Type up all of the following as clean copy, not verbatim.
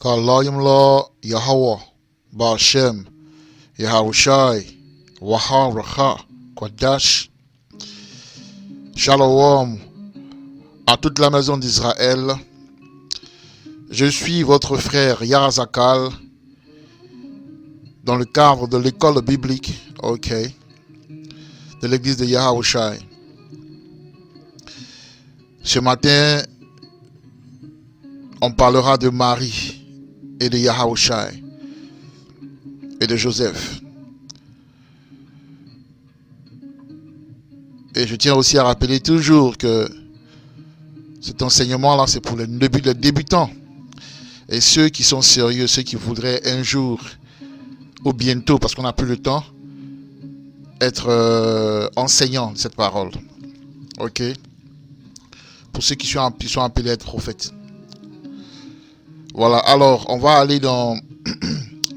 Kalayim la Yahweh, Ba'Shem, Yahushai, Waha Racha, Kodash, Shalom à toute la maison d'Israël. Je suis votre frère Yarazakal dans le cadre de l'école biblique, de l'église de Yahushai. Ce matin, on parlera de Marie et de Yahushai et de Joseph. Et je tiens aussi à rappeler toujours que cet enseignement-là, c'est pour les débutants. Et ceux qui sont sérieux, ceux qui voudraient un jour, ou bientôt, parce qu'on n'a plus le temps, être enseignants de cette parole. Pour ceux qui sont appelés à être prophètes. Voilà, alors on va aller dans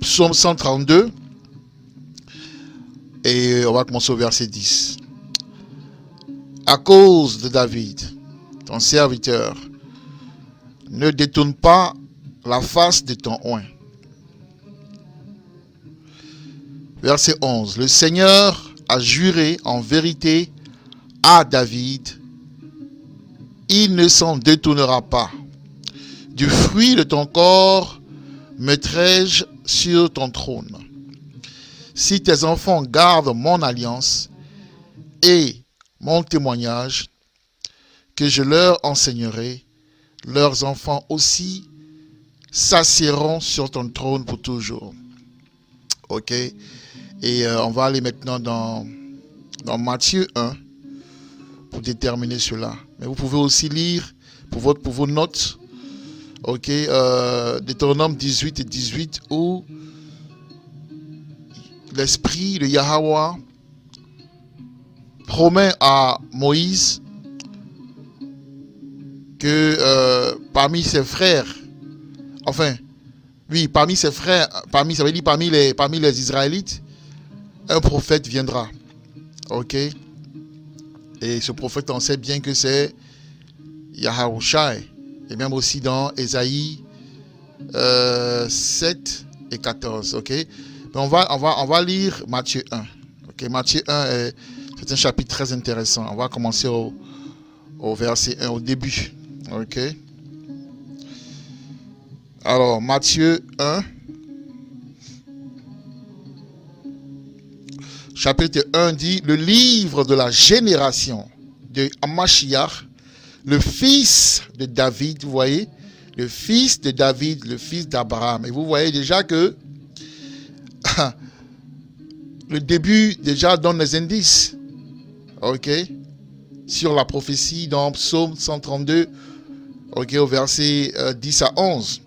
Psaume 132 et on va commencer au verset 10. À cause de David, ton serviteur, ne détourne pas la face de ton oint. Verset 11. Le Seigneur a juré en vérité à David, il ne s'en détournera pas. Du fruit de ton corps mettrai-je sur ton trône. Si tes enfants gardent mon alliance et mon témoignage que je leur enseignerai, leurs enfants aussi s'assiéront sur ton trône pour toujours. Et on va aller maintenant dans Matthieu 1 pour déterminer cela. Mais vous pouvez aussi lire pour vos notes, Deutéronome 18 et 18, où l'esprit de Yahweh promet à Moïse que parmi ses frères, parmi les Israélites, un prophète viendra. Et ce prophète, on sait bien que c'est Yahushai. Et même aussi dans Ésaïe 7 et 14. Mais on va lire Matthieu 1. Matthieu 1, c'est un chapitre très intéressant. On va commencer au verset 1, au début. Alors, Matthieu 1, chapitre 1 dit, le livre de la génération de Mashiach, le fils de David, vous voyez, le fils de David, le fils d'Abraham. Et vous voyez déjà que le début déjà donne les indices, sur la prophétie dans Psaume 132, au verset 10 à 11.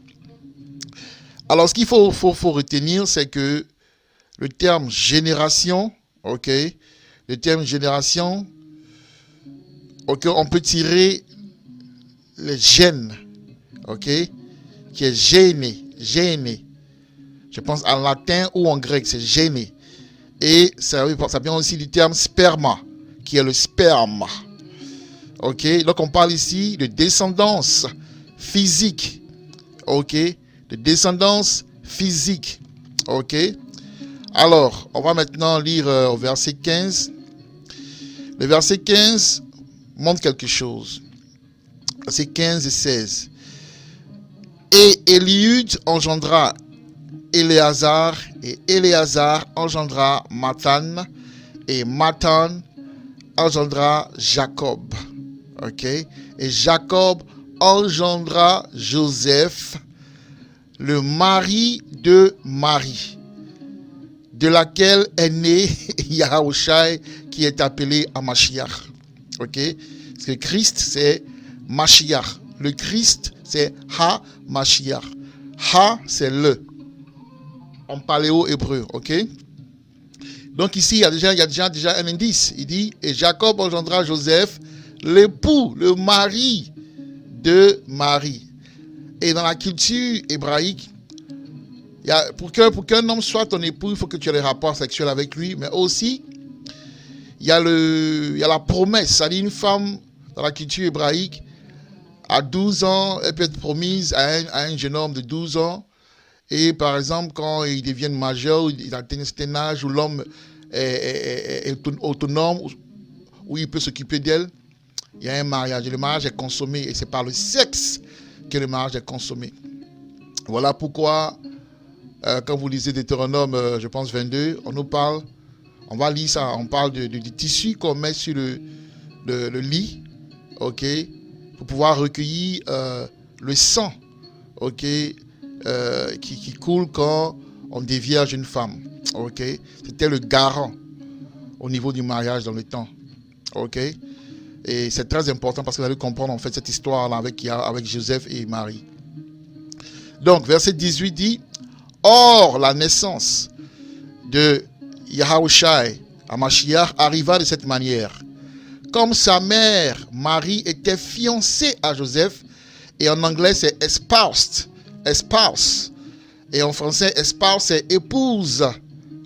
Alors, ce qu'il faut retenir, c'est que le terme génération, le terme génération, on peut tirer les gènes, qui est gêné. Je pense en latin ou en grec, c'est gêné. Et ça vient aussi du terme sperma, qui est le sperme. Donc on parle ici de descendance physique. De descendance physique. Alors, on va maintenant lire au verset 15. Le verset 15 montre quelque chose. Versets 15 et 16. Et Eliud engendra Éléazar, et Éléazar engendra Mathan, et Mathan engendra Jacob. Et Jacob engendra Joseph, le mari de Marie, de laquelle est né Yahushai, qui est appelé Amashiach. Parce que Christ, c'est Mashiach. Le Christ, c'est Ha-Mashiach. Ha, c'est le. En paléo-hébreu, Donc ici, il y a déjà un indice. Il dit, et Jacob engendra Joseph, l'époux, le mari de Marie. Et dans la culture hébraïque, pour qu'un homme soit ton époux, il faut que tu aies des rapports sexuels avec lui, mais aussi, il y a la promesse. C'est-à-dire une femme, dans la culture hébraïque, à 12 ans, elle peut être promise à un jeune homme de 12 ans, Et par exemple, quand ils deviennent majeurs, ils atteignent un certain âge où l'homme est autonome, où il peut s'occuper d'elle, il y a un mariage. Et le mariage est consommé et c'est par le sexe que le mariage est consommé. Voilà pourquoi, quand vous lisez Deutéronome, je pense 22, on va lire ça, on parle du tissu qu'on met sur le lit, ok, pour pouvoir recueillir le sang, ok, qui coule quand on dévierge une femme, ok. C'était le garant au niveau du mariage dans le temps, ok. Et c'est très important parce que vous allez comprendre en fait cette histoire-là avec Joseph et Marie. Donc, verset 18 dit, « Or, la naissance de Yahushai à Mashiach arriva de cette manière. Comme sa mère, Marie, était fiancée à Joseph, et en anglais c'est espoused, espouse, et en français espouse c'est épouse.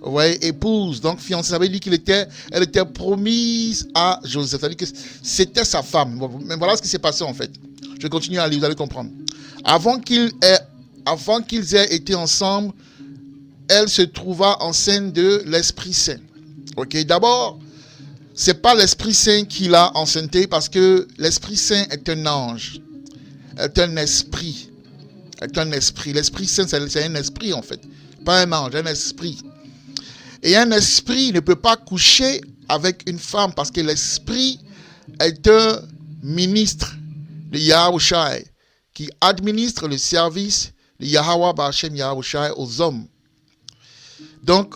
Vous voyez, épouse, donc fiancée, ça veut dire elle était promise à Joseph, c'est-à-dire que c'était sa femme. Mais voilà ce qui s'est passé en fait. Je vais continuer à lire, vous allez comprendre. Avant qu'ils aient été ensemble, elle se trouva enceinte de l'Esprit Saint. Ok, d'abord, c'est pas l'Esprit Saint qui l'a enceintée parce que l'Esprit Saint est un ange, est un esprit, L'Esprit Saint, c'est un esprit en fait, pas un ange, un esprit. Et un esprit ne peut pas coucher avec une femme parce que l'esprit est un ministre de Yahushai qui administre le service de Yahweh Ba'Hashem Yahushai aux hommes. Donc,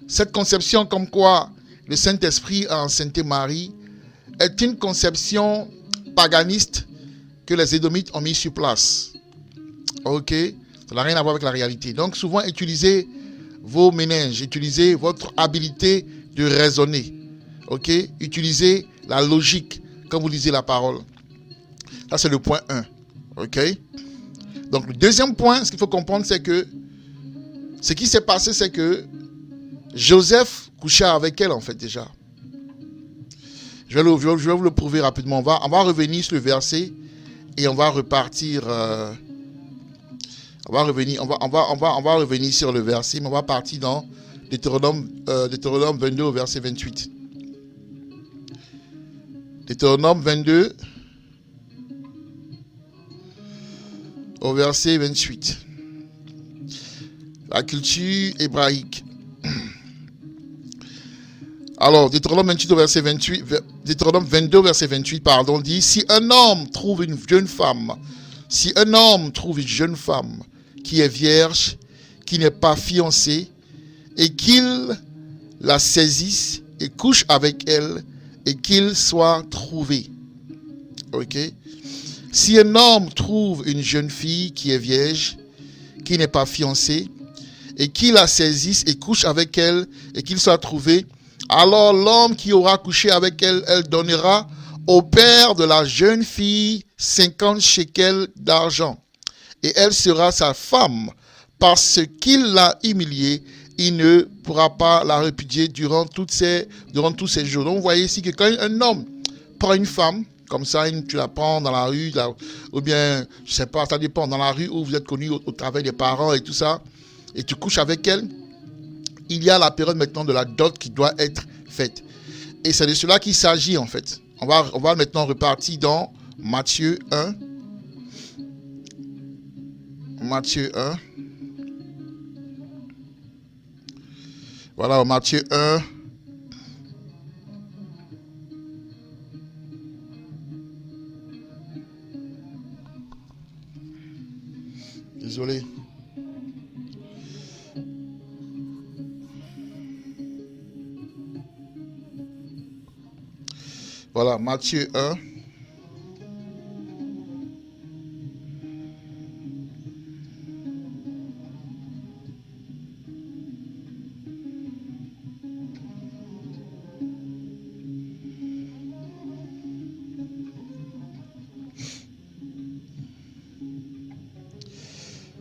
cette conception comme quoi le Saint-Esprit a enceinté Marie est une conception paganiste que les Édomites ont mis sur place. Ok? Ça n'a rien à voir avec la réalité. Donc, souvent, utilisez vos méninges, utilisez votre habilité de raisonner. Ok? Utilisez la logique quand vous lisez la parole. Ça, c'est le point 1. Ok? Donc, le deuxième point, ce qu'il faut comprendre, c'est que ce qui s'est passé, c'est que Joseph couchait avec elle, en fait, déjà. Je vais vous le prouver rapidement. On va revenir sur le verset et on va repartir. On va revenir sur le verset, mais on va partir dans Deutéronome 22 au verset 28. Deutéronome 22 au verset 28. La culture hébraïque. Alors, Deutéronome 28 au verset 28, Deutéronome 22 au verset 28, pardon, dit, si un homme trouve une jeune femme qui est vierge, qui n'est pas fiancée, et qu'il la saisisse et couche avec elle, et qu'il soit trouvé. Ok? Si un homme trouve une jeune fille qui est vierge, qui n'est pas fiancée, et qu'il la saisisse et couche avec elle, et qu'il soit trouvé, alors l'homme qui aura couché avec elle, elle donnera au père de la jeune fille 50 shekels d'argent. Et elle sera sa femme, parce qu'il l'a humiliée, il ne pourra pas la répudier durant tous ces jours. Donc vous voyez ici que quand un homme prend une femme, comme ça, tu la prends dans la rue, ou bien, je ne sais pas, ça dépend, dans la rue où vous êtes connu au travers des parents et tout ça, et tu couches avec elle, il y a la période maintenant de la dot qui doit être faite. Et c'est de cela qu'il s'agit en fait. On va maintenant repartir dans Matthieu 1. Matthieu 1. Voilà, Matthieu 1. Désolé. Voilà, Matthieu 1.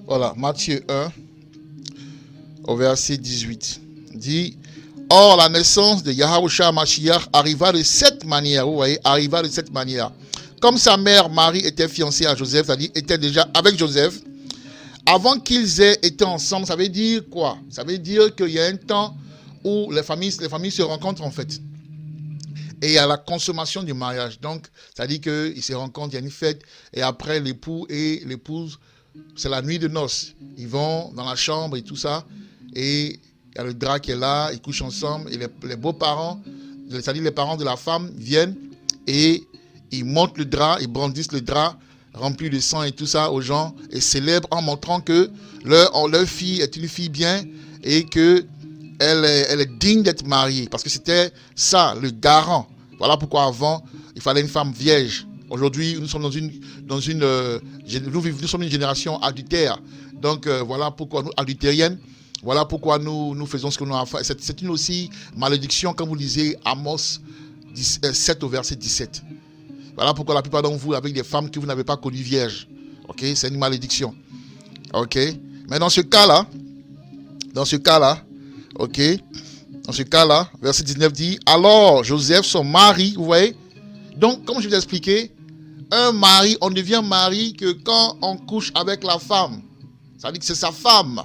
Voilà, Matthieu 1, au verset 18, dit, « Or, la naissance de Yahushua Mashiach arriva de cette manière. » Vous voyez, arriva de cette manière. Comme sa mère Marie était fiancée à Joseph, c'est-à-dire était déjà avec Joseph, avant qu'ils aient été ensemble, ça veut dire quoi? Ça veut dire qu'il y a un temps où les familles se rencontrent en fait. Et il y a la consommation du mariage. Donc, ça dit qu'ils se rencontrent, il y a une fête, et après l'époux et l'épouse, c'est la nuit de noces. Ils vont dans la chambre et tout ça, et il y a le drap qui est là, ils couchent ensemble, et les beaux-parents, c'est-à-dire les parents de la femme, viennent et ils montent le drap, ils brandissent le drap rempli de sang et tout ça aux gens, et célèbrent en montrant que leur fille est une fille bien, et que elle est digne d'être mariée, parce que c'était ça, le garant. Voilà pourquoi avant, il fallait une femme vierge. Aujourd'hui, nous sommes nous sommes une génération adultère. Donc, voilà pourquoi nous, adultérienne, voilà pourquoi nous faisons ce que nous avons fait. C'est une aussi malédiction, quand vous lisez Amos 7 au verset 17. Voilà pourquoi la plupart d'entre vous, avec des femmes que vous n'avez pas connues vierges. Ok, c'est une malédiction. Ok, mais dans ce cas-là, ok, dans ce cas-là, verset 19 dit, alors Joseph, son mari, vous voyez, donc comme je vous ai expliqué, un mari, on devient mari que quand on couche avec la femme. Ça veut dire que c'est sa femme.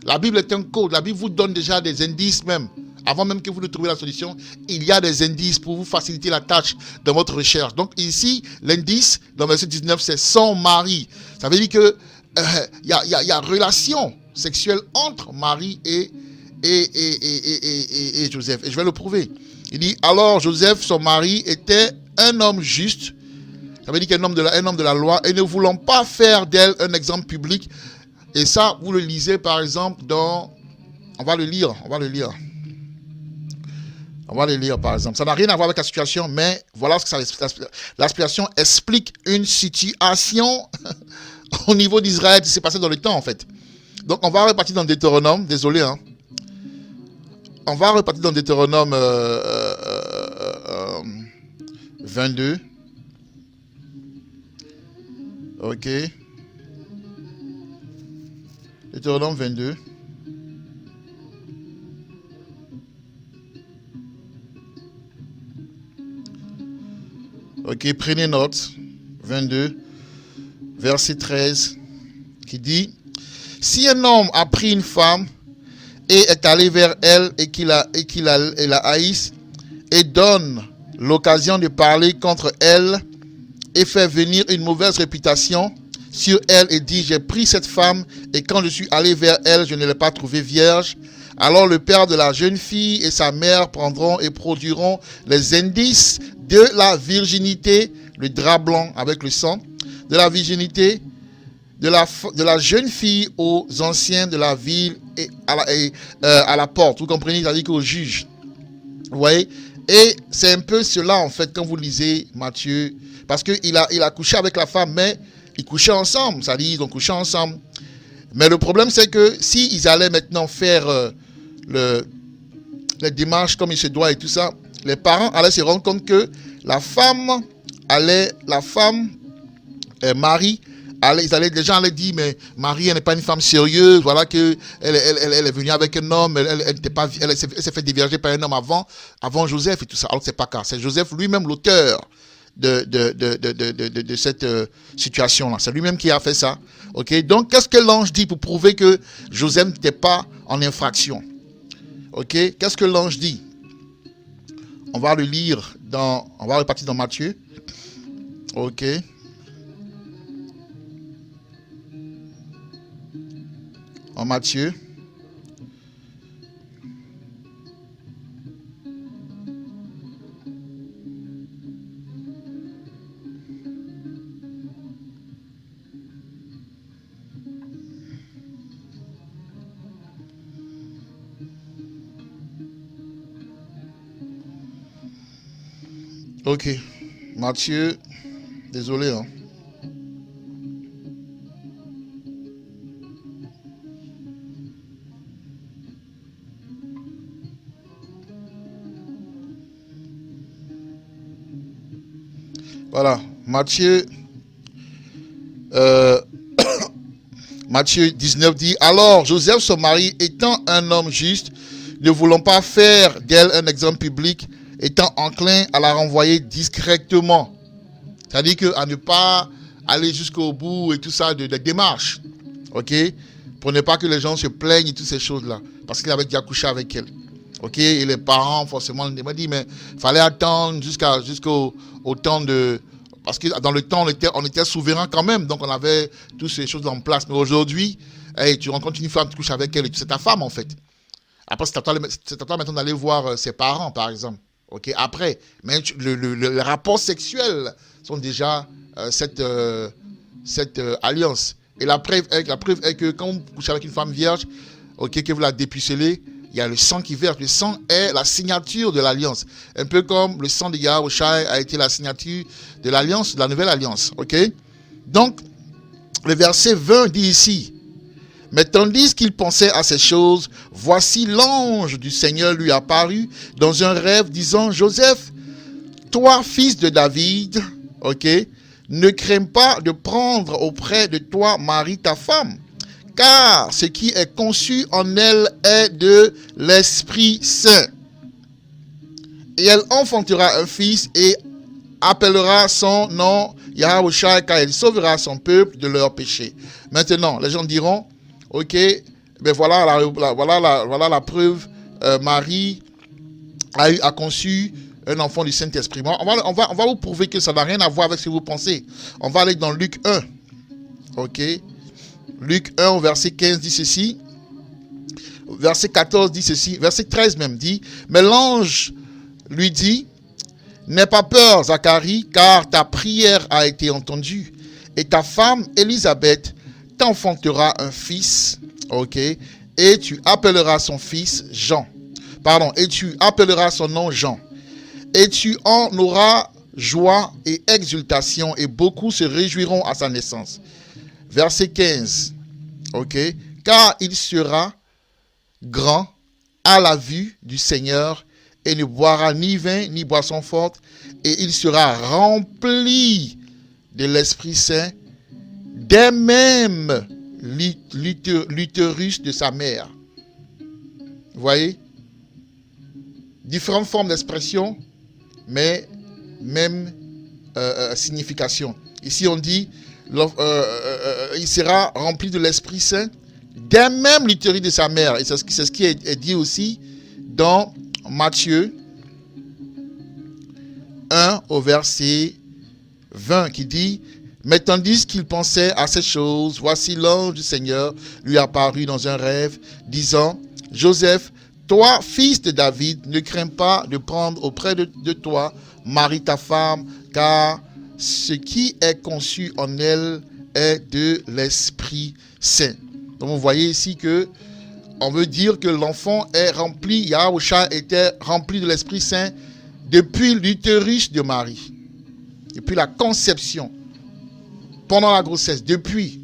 La Bible est un code, la Bible vous donne déjà des indices même. Avant même que vous ne trouviez la solution, il y a des indices pour vous faciliter la tâche de votre recherche. Donc ici, l'indice, dans verset 19, c'est son mari. Ça veut dire que y a relation sexuelle entre Marie et Joseph. Et je vais le prouver. Il dit, alors Joseph, son mari, était un homme juste. Ça veut dire qu'un homme de la loi, et ne voulant pas faire d'elle un exemple public. Et ça, vous le lisez par exemple dans... On va le lire par exemple. Ça n'a rien à voir avec la situation, mais voilà ce que ça explique. L'inspiration explique une situation au niveau d'Israël qui s'est passé dans le temps en fait. Donc on va repartir dans Deutéronome, désolé hein. On va repartir dans Deutéronome 22. Ok. Deutéronome 22. Ok, prenez note. 22, verset 13, qui dit, si un homme a pris une femme et est allé vers elle et qu'il la haïsse et donne l'occasion de parler contre elle et fait venir une mauvaise réputation sur elle et dit, j'ai pris cette femme et quand je suis allé vers elle, je ne l'ai pas trouvée vierge. Alors le père de la jeune fille et sa mère prendront et produiront les indices de la virginité, le drap blanc avec le sang, de la virginité de la jeune fille aux anciens de la ville et à la porte. Vous comprenez, c'est-à-dire qu'au juge. Vous voyez? Et c'est un peu cela en fait quand vous lisez Matthieu, parce qu'il a couché avec la femme, mais ils couchaient ensemble, c'est-à-dire ils ont couché ensemble. Mais le problème c'est que s'ils allaient maintenant faire les démarches comme il se doit et tout ça, les parents allaient se rendre compte que Marie, les gens allaient dire, mais Marie, elle n'est pas une femme sérieuse, voilà que elle est venue avec un homme, elle s'est fait dévierger par un homme avant Joseph et tout ça. Alors que c'est pas le cas. C'est Joseph lui-même l'auteur de cette situation-là. C'est lui-même qui a fait ça. Ok. Donc, qu'est-ce que l'ange dit pour prouver que Joseph n'était pas en infraction? Ok. Qu'est-ce que l'ange dit? On va le lire on va repartir dans Matthieu. Ok. En Matthieu. Ok. Matthieu. Désolé, hein. Voilà, Matthieu 19 dit, alors Joseph, son mari, étant un homme juste, ne voulant pas faire d'elle un exemple public, étant enclin à la renvoyer discrètement. C'est-à-dire qu'à ne pas aller jusqu'au bout et tout ça de démarches. Ok? Pour ne pas que les gens se plaignent et toutes ces choses-là. Parce qu'il avait déjà couché avec elle. Ok? Et les parents, forcément, ils m'ont dit, mais il fallait attendre jusqu'au temps de... Parce que dans le temps, on était souverain quand même. Donc, on avait toutes ces choses en place. Mais aujourd'hui, hey, tu rencontres une femme, tu couches avec elle et c'est ta femme, en fait. Après, c'est à toi maintenant d'aller voir ses parents, par exemple. Ok? Après. Mais les rapports sexuels sont déjà cette alliance. Et la preuve est que quand vous couchez avec une femme vierge, ok, que vous la dépucelez, il y a le sang qui verse. Le sang est la signature de l'alliance. Un peu comme le sang de Yahushua a été la signature de l'alliance, de la nouvelle alliance. Ok? Donc, le verset 20 dit ici, mais tandis qu'il pensait à ces choses, voici l'ange du Seigneur lui apparut dans un rêve disant, Joseph, toi, fils de David, ok, ne crains pas de prendre auprès de toi Marie ta femme, car ce qui est conçu en elle est de l'Esprit Saint. Et elle enfantera un fils et appellera son nom Yahushua, car elle sauvera son peuple de leurs péchés. Maintenant, les gens diront, ok, ben voilà la preuve, Marie a conçu un enfant du Saint-Esprit. On va vous prouver que ça n'a rien à voir avec ce que vous pensez. On va aller dans Luc 1. Ok. Luc 1, verset 15 dit ceci. Verset 14 dit ceci. Verset 13 même dit, mais l'ange lui dit, n'aie pas peur, Zacharie, car ta prière a été entendue. Et ta femme, Élisabeth, t'enfantera un fils. Ok. Et tu appelleras son fils Jean. Pardon. Et tu appelleras son nom Jean. Et tu en auras joie et exultation, et beaucoup se réjouiront à sa naissance. Verset 15. Ok. Car il sera grand à la vue du Seigneur, et ne boira ni vin ni boisson forte, et il sera rempli de l'Esprit Saint dès même l'utérus de sa mère. Vous voyez? Différentes formes d'expression, mais même signification. Ici, on dit, il sera rempli de l'Esprit Saint dès même l'utérus de sa mère. Et c'est ce qui est dit aussi dans Matthieu 1 au verset 20 qui dit, mais tandis qu'il pensait à ces choses, voici l'ange du Seigneur lui apparut dans un rêve, disant, Joseph, toi, fils de David, ne crains pas de prendre auprès de toi Marie ta femme, car ce qui est conçu en elle est de l'Esprit Saint. Donc vous voyez ici que on veut dire que l'enfant est rempli, Yahushua était rempli de l'Esprit Saint depuis l'utérus de Marie, depuis la conception, pendant la grossesse, depuis.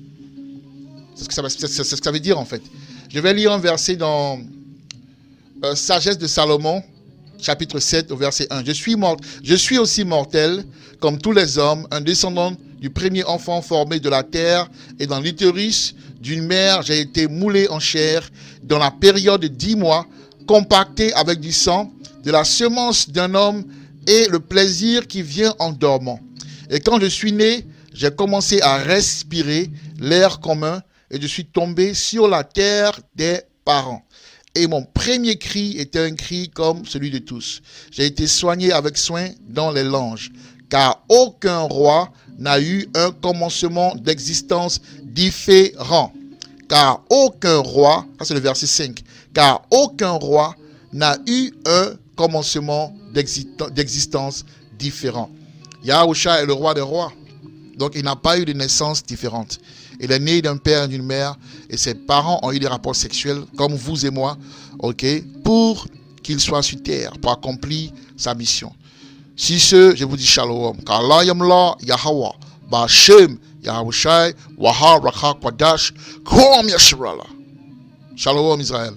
C'est ce que ça veut dire en fait. Je vais lire un verset dans Sagesse de Salomon, chapitre 7 au verset 1. Je suis aussi mortel comme tous les hommes, un descendant du premier enfant formé de la terre, et dans l'utérus d'une mère, j'ai été moulé en chair dans la période de 10 mois, compacté avec du sang, de la semence d'un homme et le plaisir qui vient en dormant. Et quand je suis né, j'ai commencé à respirer l'air commun et je suis tombé sur la terre des parents. Et mon premier cri était un cri comme celui de tous. J'ai été soigné avec soin dans les langes, car aucun roi n'a eu un commencement d'existence différent. Car aucun roi, ça c'est le verset 5, car aucun roi n'a eu un commencement d'existence différent. Yahushua est le roi des rois, donc il n'a pas eu de naissance différente. Il est né d'un père et d'une mère, et ses parents ont eu des rapports sexuels, comme vous et moi, ok, pour qu'il soit sur terre, pour accomplir sa mission. Si ce, je vous dis shalom, car Allah yamla Yahweh, Ba'Shem, Yahushai, Wahar, Rakha, Kwadash, Krom Yashirala. Shalom Israël.